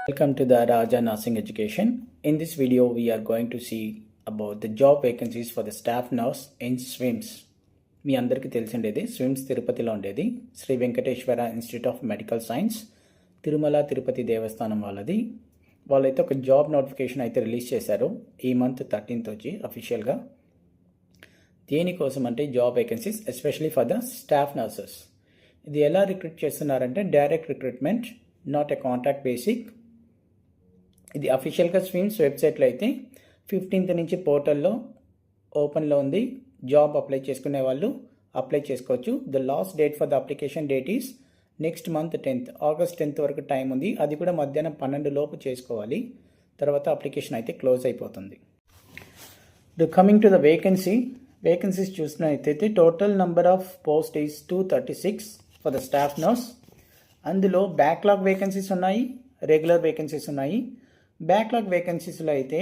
Welcome to the Raja Nursing Education. In this video, we are going to see about the job vacancies for the staff nurse in SWIMS. మీ అందరికీ తెలిసిండేది స్విమ్స్ తిరుపతిలో ఉండేది Sri Venkateswara institute of medical science Tirumala Tirupati Devasthanam వాళ్ళది. వాళ్ళైతే ఒక job notification అయితే release చేశారు ఈ month 13th వచ్చి అఫీషియల్గా. దేనికోసం అంటే job vacancies especially for the staff nurses. ఇది ఎలా రిక్రూట్ చేస్తున్నారంటే direct recruitment, not a contract basic. ఇది అఫీషియల్గా స్విమ్స్ వెబ్సైట్లో అయితే 15th నుంచి పోర్టల్లో ఓపెన్లో ఉంది. జాబ్ అప్లై చేసుకునే వాళ్ళు అప్లై చేసుకోవచ్చు. The last date for the application date is next month 10th, August 10th వరకు టైం ఉంది. అది కూడా మధ్యాహ్నం 12 లోపు చేసుకోవాలి. తర్వాత అప్లికేషన్ అయితే క్లోజ్ అయిపోతుంది. కమింగ్ టు ద వేకెన్సీస్ చూసినట్టయితే total number of post is 236 for the staff nurse. అందులో బ్యాక్లాగ్ వేకెన్సీస్ ఉన్నాయి, రెగ్యులర్ వేకెన్సీస్ ఉన్నాయి. బ్యాక్లాగ్ వేకెన్సీస్లో అయితే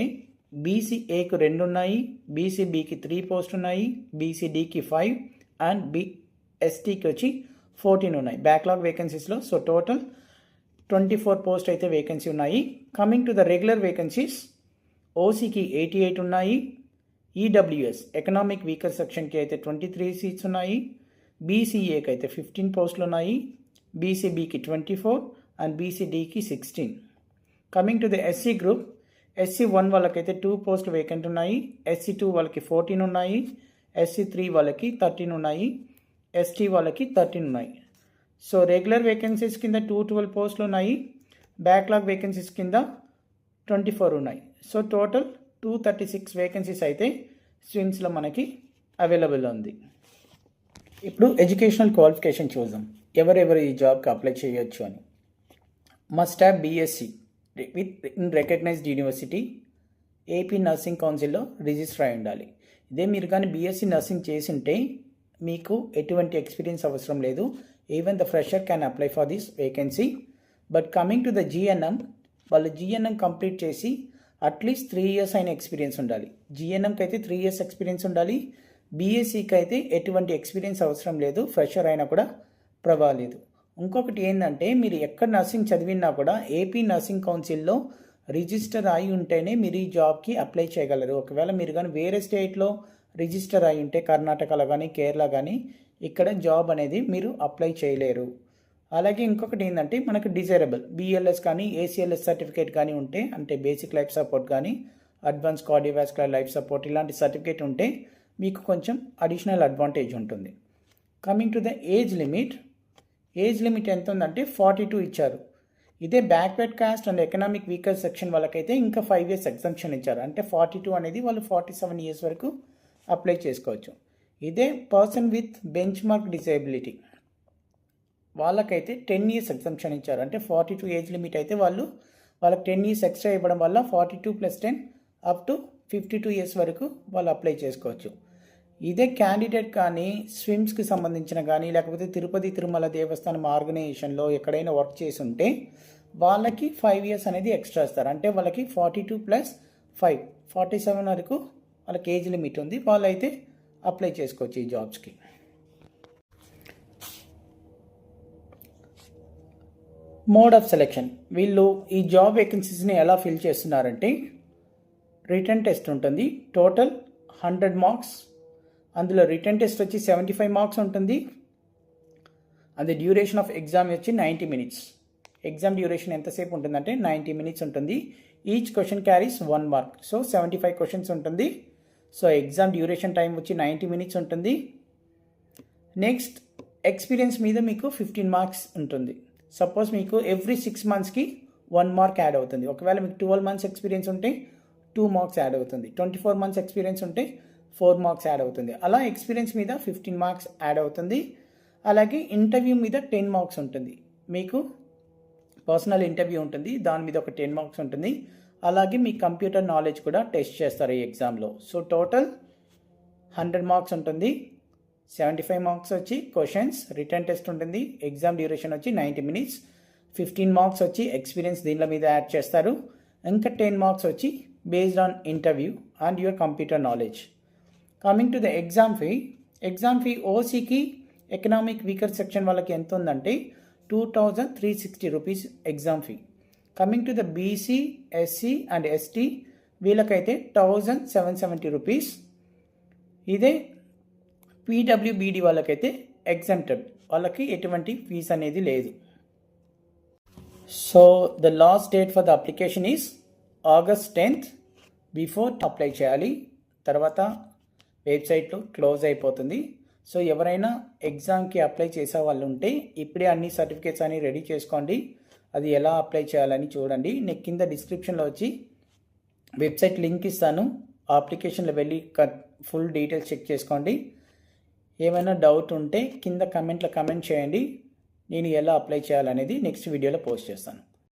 బీసీఏకు 2 ఉన్నాయి, బీసీబీకి 3 పోస్ట్ ఉన్నాయి, బీసీడీకి 5 అండ్ ఎస్టీకి వచ్చి 14 ఉన్నాయి బ్యాక్లాగ్ వేకెన్సీస్లో. సో టోటల్ 24 పోస్ట్ అయితే వేకెన్సీ ఉన్నాయి. Coming to the regular vacancies, ఓసీకి 88 ఉన్నాయి, ఈడబ్ల్యూఎస్ ఎకనామిక్ వీకర్ సెక్షన్కి అయితే 23 సీట్స్ ఉన్నాయి, బీసీఏకి అయితే 15 పోస్టులు ఉన్నాయి, బీసీబీకి 24 అండ్ బీసీడీకి 16. Coming to the SC group, SC1 వాళ్ళకైతే 2 పోస్ట్ వేకెంట్ ఉన్నాయి, SC2 వాళ్ళకి 14 ఉన్నాయి, SC3 వాళ్ళకి 13 ఉన్నాయి, ST వాళ్ళకి 13 ఉన్నాయి. సో రెగ్యులర్ వేకెన్సీస్ కింద 212 పోస్టులు ఉన్నాయి, బ్యాక్లాగ్ వేకెన్సీస్ కింద 24 ఉన్నాయి. సో టోటల్ 236 వేకెన్సీస్ అయితే స్విమ్స్లో మనకి అవైలబుల్ ఉంది. ఇప్పుడు ఎడ్యుకేషనల్ క్వాలిఫికేషన్ చూద్దాం, ఎవరెవరు ఈ జాబ్కి అప్లై చేయొచ్చు అని. Must have BSc with in recognised university, AP nursing కౌన్సిల్లో రిజిస్టర్ అయి ఉండాలి. ఇదే మీరు కానీ BSc నర్సింగ్ చేసి ఉంటే మీకు ఎటువంటి ఎక్స్పీరియన్స్ అవసరం లేదు. Even the fresher can apply for this vacancy. But coming to the GNM, వాళ్ళు GNM కంప్లీట్ చేసి అట్లీస్ట్ 3 years అయిన ఎక్స్పీరియన్స్ ఉండాలి. GNMకి అయితే 3 years ఎక్స్పీరియన్స్ ఉండాలి. BScకి అయితే ఎటువంటి ఎక్స్పీరియన్స్ అవసరం లేదు, ఫ్రెషర్ అయినా కూడా పర్వాలేదు. ఇంకొకటి ఏంటంటే మీరు ఎక్కడ నర్సింగ్ చదివినా కూడా ఏపీ నర్సింగ్ కౌన్సిల్లో రిజిస్టర్ అయి ఉంటేనే మీరు ఈ జాబ్కి అప్లై చేయగలరు. ఒకవేళ మీరు కానీ వేరే స్టేట్లో రిజిస్టర్ అయి ఉంటే కర్ణాటకలో కానీ కేరళ కానీ ఇక్కడ జాబ్ అనేది మీరు అప్లై చేయలేరు. అలాగే ఇంకొకటి ఏంటంటే మనకు డిజైరబుల్ BLS కానీ ACLS సర్టిఫికేట్ కానీ ఉంటే, అంటే బేసిక్ లైఫ్ సపోర్ట్ కానీ అడ్వాన్స్ కార్డియోవాస్కులర్ లైఫ్ సపోర్ట్ ఇలాంటి సర్టిఫికేట్ ఉంటే మీకు కొంచెం అడిషనల్ అడ్వాంటేజ్ ఉంటుంది. Coming to the age limit ఎంత ఉందంటే 42 ఇచ్చారు. ఇదే backward cost and economic weaker section వాళ్ళకైతే ఇంకా 5 years ఎగ్జంప్షన్ ఇచ్చారు. అంటే 42 అనేది వాళ్ళు 47 years వరకు అప్లై చేసుకోవచ్చు. ఇదే person with bench mark disability వాళ్ళకైతే 10 years ఎగ్జంప్షన్ ఇచ్చారు. అంటే 42 ఏజ్ లిమిట్ అయితే వాళ్ళకి 10 years ఎక్స్ట్రా ఇవ్వడం వల్ల 42 + 10 అప్ టు 52 years వరకు వాళ్ళు అప్లై చేసుకోవచ్చు. ఇదే క్యాండిడేట్ కానీ స్విమ్స్కి సంబంధించిన కానీ లేకపోతే తిరుపతి తిరుమల దేవస్థానం ఆర్గనైజేషన్లో ఎక్కడైనా వర్క్ చేసి ఉంటే వాళ్ళకి 5 years అనేది ఎక్స్ట్రా ఇస్తారు. అంటే వాళ్ళకి 42 + 5 47 వరకు వాళ్ళకి ఏజ్ లిమిట్ ఉంది. వాళ్ళైతే అప్లై చేసుకోవచ్చు ఈ జాబ్స్కి. మోడ్ ఆఫ్ సెలెక్షన్, వీళ్ళు ఈ జాబ్ వేకెన్సీస్ని ఎలా ఫిల్ చేస్తున్నారంటే రిటన్ టెస్ట్ ఉంటుంది. Total 100 marks. అందులో రిటన్ టెస్ట్ వచ్చి 75 మార్క్స్ ఉంటుంది. అది డ్యూరేషన్ ఆఫ్ ఎగ్జామ్ వచ్చి 90 minutes. ఎగ్జామ్ డ్యూరేషన్ ఎంతసేపు ఉంటుందంటే 90 minutes ఉంటుంది. Each question carries 1 mark. So 75 questions ఉంటుంది. సో ఎగ్జామ్ డ్యూరేషన్ టైం వచ్చి 90 minutes ఉంటుంది. నెక్స్ట్ ఎక్స్పీరియన్స్ మీద మీకు 15 marks ఉంటుంది. సపోజ్ మీకు ఎవ్రీ 6 monthsకి 1 mark యాడ్ అవుతుంది. ఒకవేళ మీకు 12 months ఎక్స్పీరియన్స్ ఉంటే 2 marks యాడ్ అవుతుంది. 24 months ఎక్స్పీరియన్స్ ఉంటే 4 marks యాడ్ అవుతుంది. అలా ఎక్స్పీరియన్స్ మీద 15 marks యాడ్ అవుతుంది. అలాగే ఇంటర్వ్యూ మీద 10 marks ఉంటుంది. మీకు పర్సనల్ ఇంటర్వ్యూ ఉంటుంది, దాని మీద ఒక 10 marks ఉంటుంది. అలాగే మీ కంప్యూటర్ నాలెడ్జ్ కూడా టెస్ట్ చేస్తారు ఈ ఎగ్జామ్లో. సో టోటల్ 100 marks ఉంటుంది. 75 marks వచ్చి క్వశ్చన్స్, రిటర్న్ టెస్ట్ ఉంటుంది, ఎగ్జామ్ డ్యూరేషన్ వచ్చి 90 minutes, 15 marks వచ్చి ఎక్స్పీరియన్స్ దీనిల మీద యాడ్ చేస్తారు. ఇంకా 10 marks వచ్చి based on interview and your computer knowledge. Coming to the exam fee ఓసీకి ఎకనామిక్ వీకర్ సెక్షన్ వాళ్ళకి ఎంత ఉందంటే 2360 rupees exam fee. Coming to the BC, SC and ST వీళ్ళకైతే 1770 రూపీస్. ఇదే పీడబ్ల్యూబీడీ వాళ్ళకైతే ఎగ్జామ్టెడ్, వాళ్ళకి ఎటువంటి ఫీజు అనేది లేదు. So the last date for the application is August 10th. Before apply చేయాలి, తర్వాత వెబ్సైట్లో క్లోజ్ అయిపోతుంది. సో ఎవరైనా ఎగ్జామ్కి అప్లై చేసే వాళ్ళు ఉంటే ఇప్పుడే అన్ని సర్టిఫికేట్స్ అన్ని రెడీ చేసుకోండి. అది ఎలా అప్లై చేయాలని చూడండి. నేను కింద డిస్క్రిప్షన్లో వచ్చి వెబ్సైట్ లింక్ ఇస్తాను. ఆ అప్లికేషన్లో వెళ్ళి ఫుల్ డీటెయిల్స్ చెక్ చేసుకోండి. ఏమైనా డౌట్ ఉంటే కింద కమెంట్లో కమెంట్ చేయండి. నేను ఎలా అప్లై చేయాలనేది నెక్స్ట్ వీడియోలో పోస్ట్ చేస్తాను.